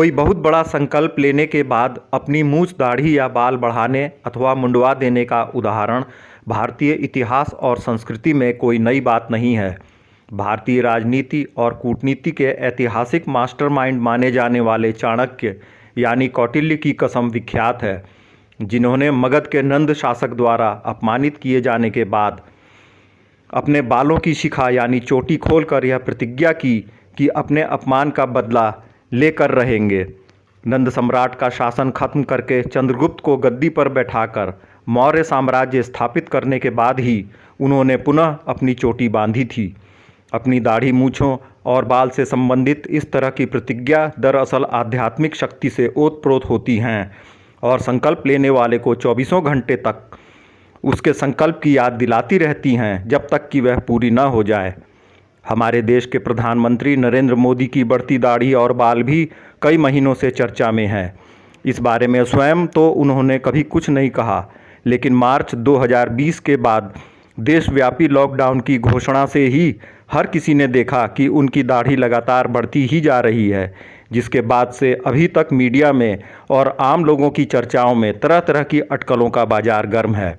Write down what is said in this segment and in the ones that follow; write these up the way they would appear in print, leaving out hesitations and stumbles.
कोई बहुत बड़ा संकल्प लेने के बाद अपनी मूछ दाढ़ी या बाल बढ़ाने अथवा मुंडवा देने का उदाहरण भारतीय इतिहास और संस्कृति में कोई नई बात नहीं है। भारतीय राजनीति और कूटनीति के ऐतिहासिक मास्टरमाइंड माने जाने वाले चाणक्य यानी कौटिल्य की कसम विख्यात है, जिन्होंने मगध के नंद शासक द्वारा अपमानित किए जाने के बाद अपने बालों की शिखा यानी चोटी खोलकर यह प्रतिज्ञा की कि अपने अपमान का बदला लेकर रहेंगे। नंद सम्राट का शासन खत्म करके चंद्रगुप्त को गद्दी पर बैठाकर मौर्य साम्राज्य स्थापित करने के बाद ही उन्होंने पुनः अपनी चोटी बांधी थी। अपनी दाढ़ी, मूछों और बाल से संबंधित इस तरह की प्रतिज्ञा दरअसल आध्यात्मिक शक्ति से ओतप्रोत होती हैं और संकल्प लेने वाले को चौबीसों घंटे तक उसके संकल्प की याद दिलाती रहती हैं जब तक कि वह पूरी न हो जाए। हमारे देश के प्रधानमंत्री नरेंद्र मोदी की बढ़ती दाढ़ी और बाल भी कई महीनों से चर्चा में है। इस बारे में स्वयं तो उन्होंने कभी कुछ नहीं कहा, लेकिन मार्च 2020 के बाद देशव्यापी लॉकडाउन की घोषणा से ही हर किसी ने देखा कि उनकी दाढ़ी लगातार बढ़ती ही जा रही है, जिसके बाद से अभी तक मीडिया में और आम लोगों की चर्चाओं में तरह तरह की अटकलों का बाजार गर्म है।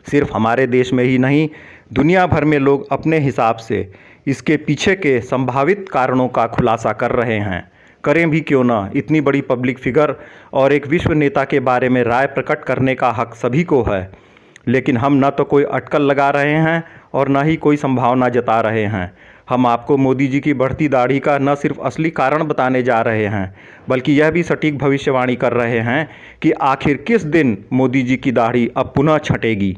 सिर्फ हमारे देश में ही नहीं, दुनिया भर में लोग अपने हिसाब से इसके पीछे के संभावित कारणों का खुलासा कर रहे हैं। करें भी क्यों ना, इतनी बड़ी पब्लिक फिगर और एक विश्व नेता के बारे में राय प्रकट करने का हक सभी को है, लेकिन हम न तो कोई अटकल लगा रहे हैं और न ही कोई संभावना जता रहे हैं। हम आपको मोदी जी की बढ़ती दाढ़ी का न सिर्फ असली कारण बताने जा रहे हैं, बल्कि यह भी सटीक भविष्यवाणी कर रहे हैं कि आखिर किस दिन मोदी जी की दाढ़ी अब पुनः छंटेगी।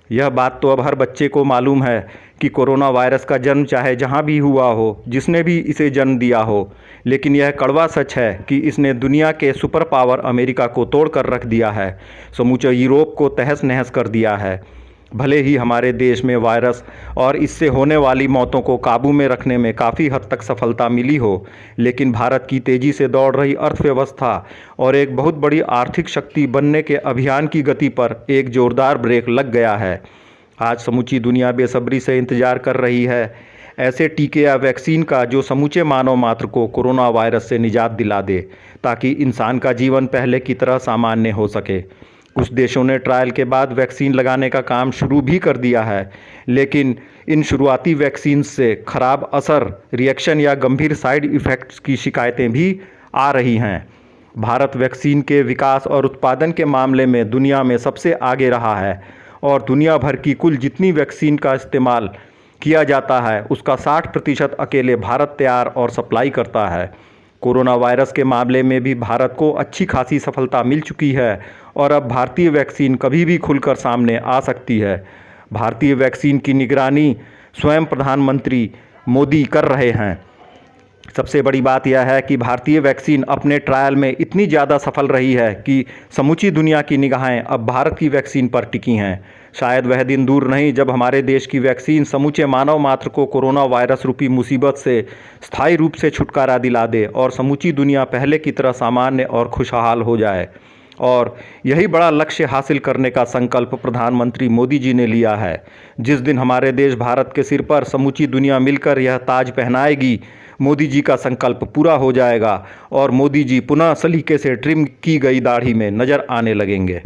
यह बात तो अब हर बच्चे को मालूम है कि कोरोना वायरस का जन्म चाहे जहां भी हुआ हो, जिसने भी इसे जन्म दिया हो, लेकिन यह कड़वा सच है कि इसने दुनिया के सुपर पावर अमेरिका को तोड़कर रख दिया है, समूचे यूरोप को तहस नहस कर दिया है। भले ही हमारे देश में वायरस और इससे होने वाली मौतों को काबू में रखने में काफ़ी हद तक सफलता मिली हो, लेकिन भारत की तेज़ी से दौड़ रही अर्थव्यवस्था और एक बहुत बड़ी आर्थिक शक्ति बनने के अभियान की गति पर एक जोरदार ब्रेक लग गया है। आज समूची दुनिया बेसब्री से इंतजार कर रही है ऐसे टीके या वैक्सीन का जो समूचे मानव मात्र को कोरोना वायरस से निजात दिला दे, ताकि इंसान का जीवन पहले की तरह सामान्य हो सके। कुछ देशों ने ट्रायल के बाद वैक्सीन लगाने का काम शुरू भी कर दिया है, लेकिन इन शुरुआती वैक्सीन से खराब असर, रिएक्शन या गंभीर साइड इफ़ेक्ट्स की शिकायतें भी आ रही हैं। भारत वैक्सीन के विकास और उत्पादन के मामले में दुनिया में सबसे आगे रहा है और दुनिया भर की कुल जितनी वैक्सीन का इस्तेमाल किया जाता है उसका 60% अकेले भारत तैयार और सप्लाई करता है। कोरोना वायरस के मामले में भी भारत को अच्छी खासी सफलता मिल चुकी है और अब भारतीय वैक्सीन कभी भी खुलकर सामने आ सकती है। भारतीय वैक्सीन की निगरानी स्वयं प्रधानमंत्री मोदी कर रहे हैं। सबसे बड़ी बात यह है कि भारतीय वैक्सीन अपने ट्रायल में इतनी ज़्यादा सफल रही है कि समूची दुनिया की निगाहें अब भारत की वैक्सीन पर टिकी हैं। शायद वह दिन दूर नहीं जब हमारे देश की वैक्सीन समूचे मानव मात्र को कोरोना वायरस रूपी मुसीबत से स्थायी रूप से छुटकारा दिला दे और समूची दुनिया पहले की तरह सामान्य और खुशहाल हो जाए। और यही बड़ा लक्ष्य हासिल करने का संकल्प प्रधानमंत्री मोदी जी ने लिया है। जिस दिन हमारे देश भारत के सिर पर समूची दुनिया मिलकर यह ताज पहनाएगी, मोदी जी का संकल्प पूरा हो जाएगा और मोदी जी पुनः सलीके से ट्रिम की गई दाढ़ी में नजर आने लगेंगे।